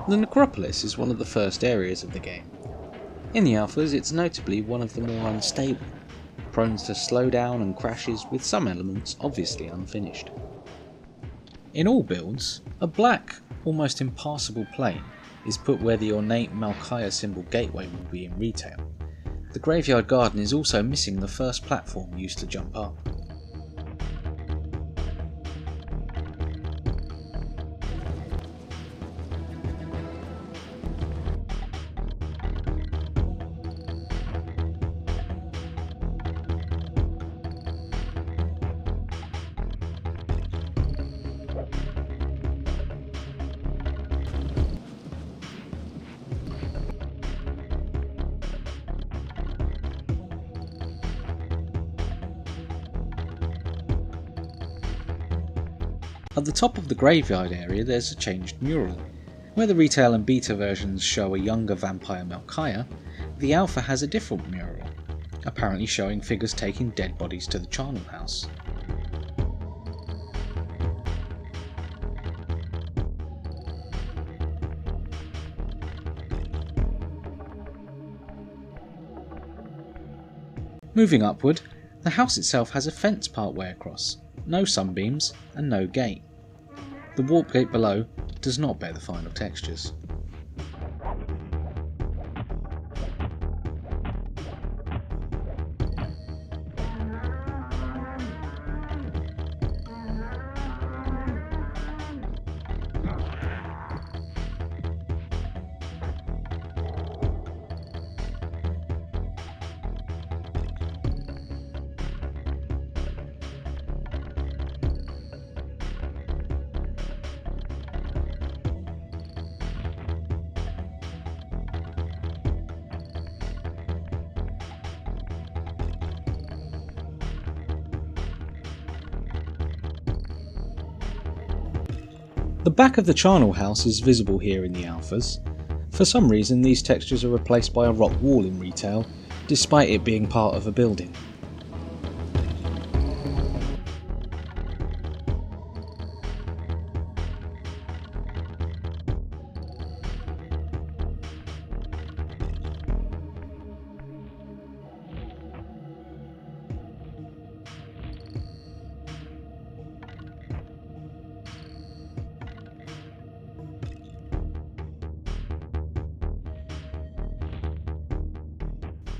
The Necropolis is one of the first areas of the game. In the alphas, it's notably one of the more unstable, prone to slowdown and crashes with some elements obviously unfinished. In all builds, a black, almost impassable plain is put where the ornate Malkia symbol gateway will be in retail. The graveyard garden is also missing the first platform used to jump up. At the top of the graveyard area there's a changed mural. Where the retail and beta versions show a younger vampire Melchiah, the alpha has a different mural, apparently showing figures taking dead bodies to the charnel house. Moving upward, the house itself has a fence partway across, no sunbeams and no gate. The warp gate below does not bear the final textures. The back of the charnel house is visible here in the alphas. For some reason these textures are replaced by a rock wall in retail, despite it being part of a building.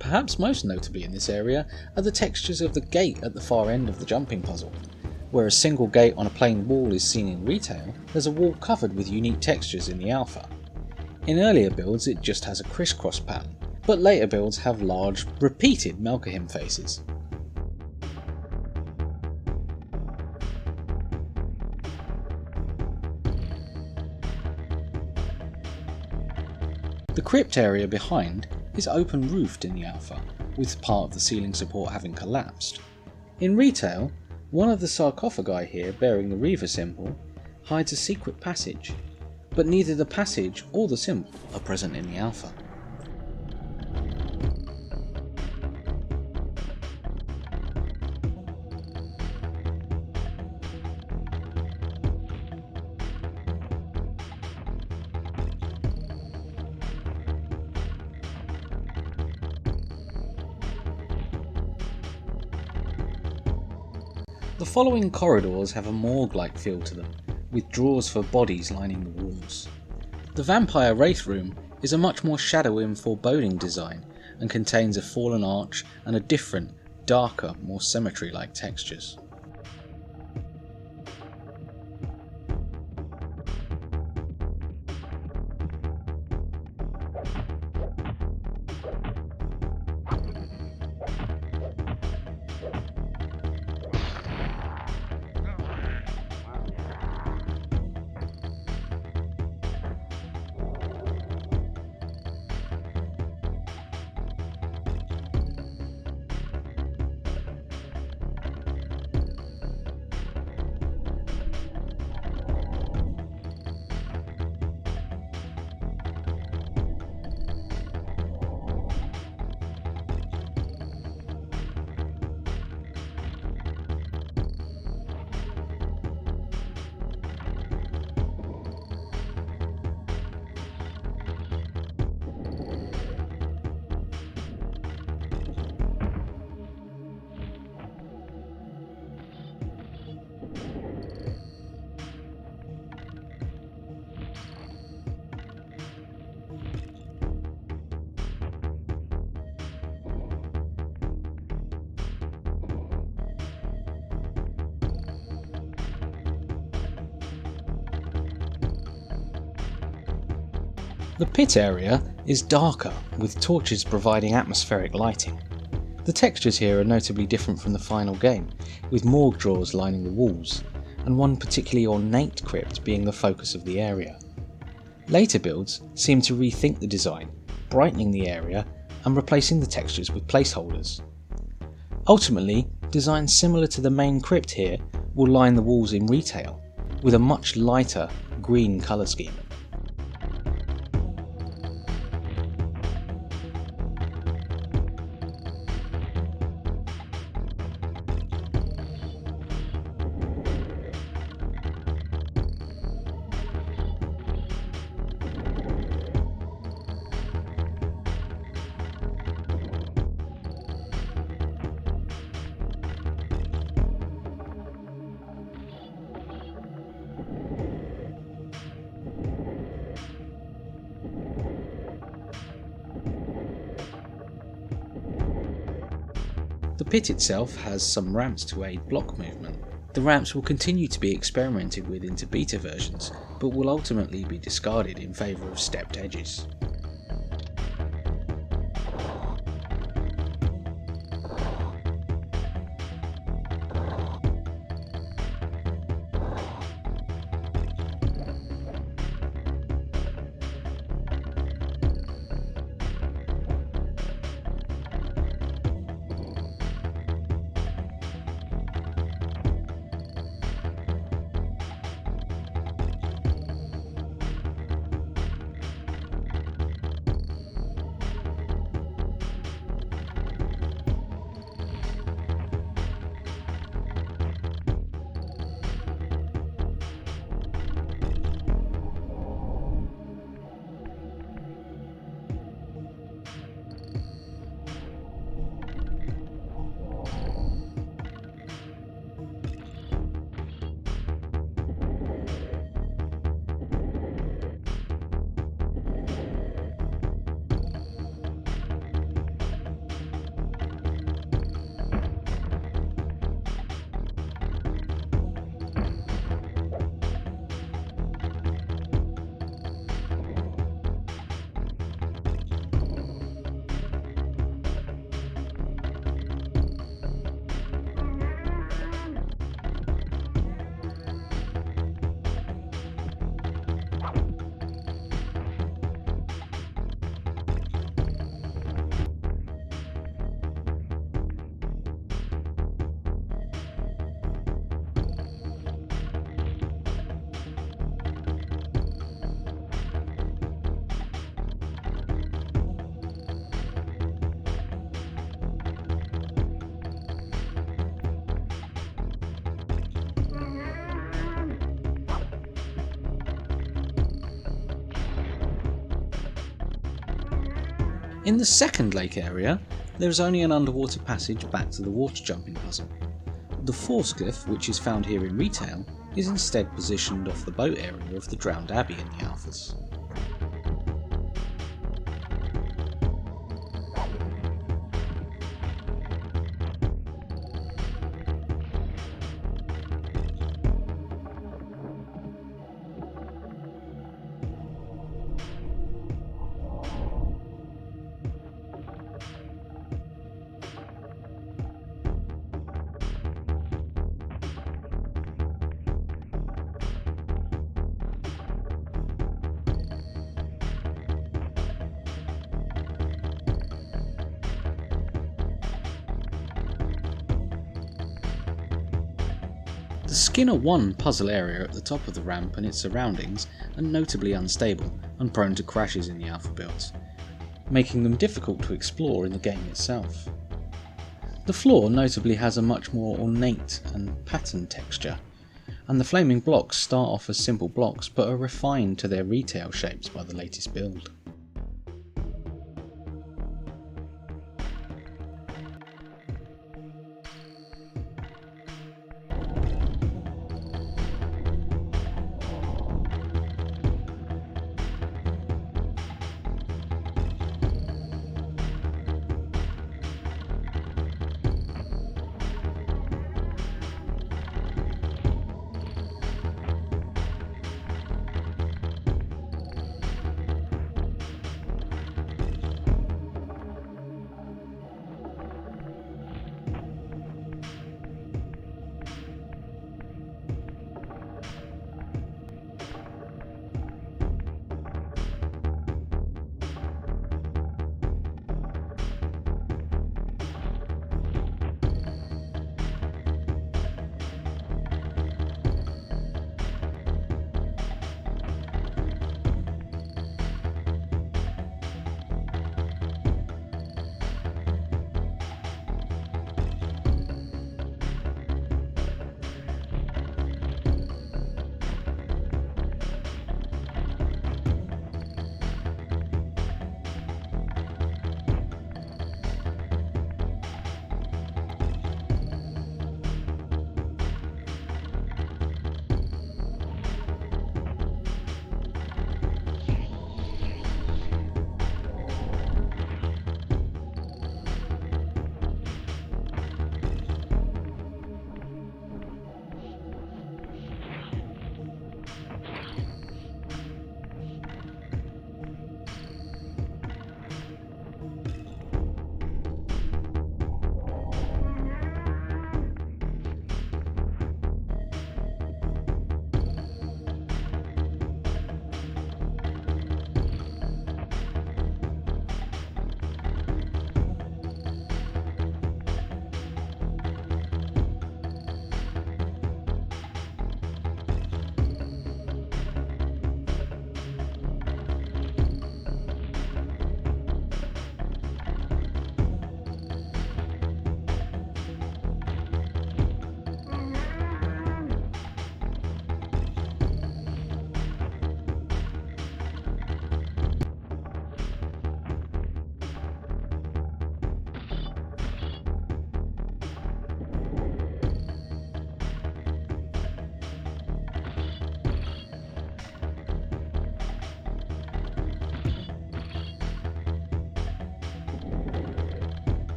Perhaps most notably in this area are the textures of the gate at the far end of the jumping puzzle. Where a single gate on a plain wall is seen in retail, there's a wall covered with unique textures in the alpha. In earlier builds it just has a crisscross pattern, but later builds have large, repeated Malkia faces. The crypt area behind is open roofed in the alpha, with part of the ceiling support having collapsed. In retail, one of the sarcophagi here bearing the Reaver symbol hides a secret passage, but neither the passage or the symbol are present in the alpha. The following corridors have a morgue-like feel to them, with drawers for bodies lining the walls. The Vampire Wraith Room is a much more shadowy and foreboding design, and contains a fallen arch and a different, darker, more cemetery-like textures. The pit area is darker, with torches providing atmospheric lighting. The textures here are notably different from the final game, with morgue drawers lining the walls, and one particularly ornate crypt being the focus of the area. Later builds seem to rethink the design, brightening the area and replacing the textures with placeholders. Ultimately, designs similar to the main crypt here will line the walls in retail, with a much lighter green colour scheme. The pit itself has some ramps to aid block movement. The ramps will continue to be experimented with into beta versions, but will ultimately be discarded in favour of stepped edges. In the second lake area, there is only an underwater passage back to the water jumping puzzle. The Force Cliff, which is found here in retail, is instead positioned off the boat area of the Drowned Abbey in the alphas. The Skinner 1 puzzle area at the top of the ramp and its surroundings are notably unstable and prone to crashes in the alpha builds, making them difficult to explore in the game itself. The floor notably has a much more ornate and patterned texture, and the flaming blocks start off as simple blocks but are refined to their retail shapes by the latest build.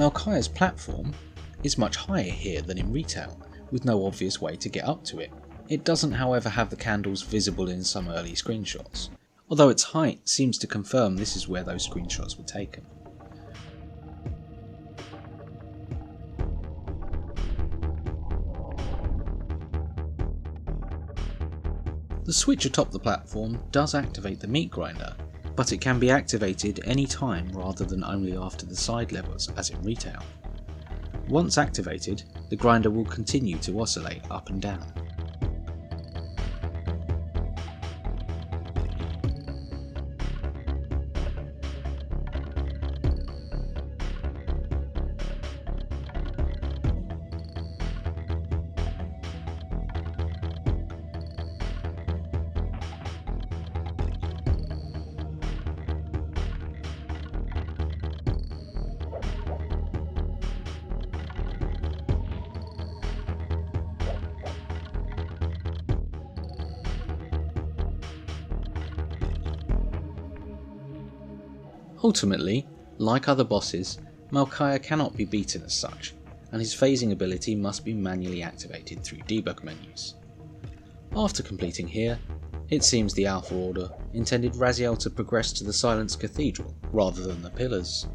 Malkia's platform is much higher here than in retail, with no obvious way to get up to it. It doesn't however have the candles visible in some early screenshots, although its height seems to confirm this is where those screenshots were taken. The switch atop the platform does activate the meat grinder, but it can be activated any time rather than only after the side levels as in retail. Once activated, the grinder will continue to oscillate up and down. Ultimately, like other bosses, Malkia cannot be beaten as such, and his phasing ability must be manually activated through debug menus. After completing here, it seems the Alpha Order intended Raziel to progress to the Silence Cathedral rather than the Pillars.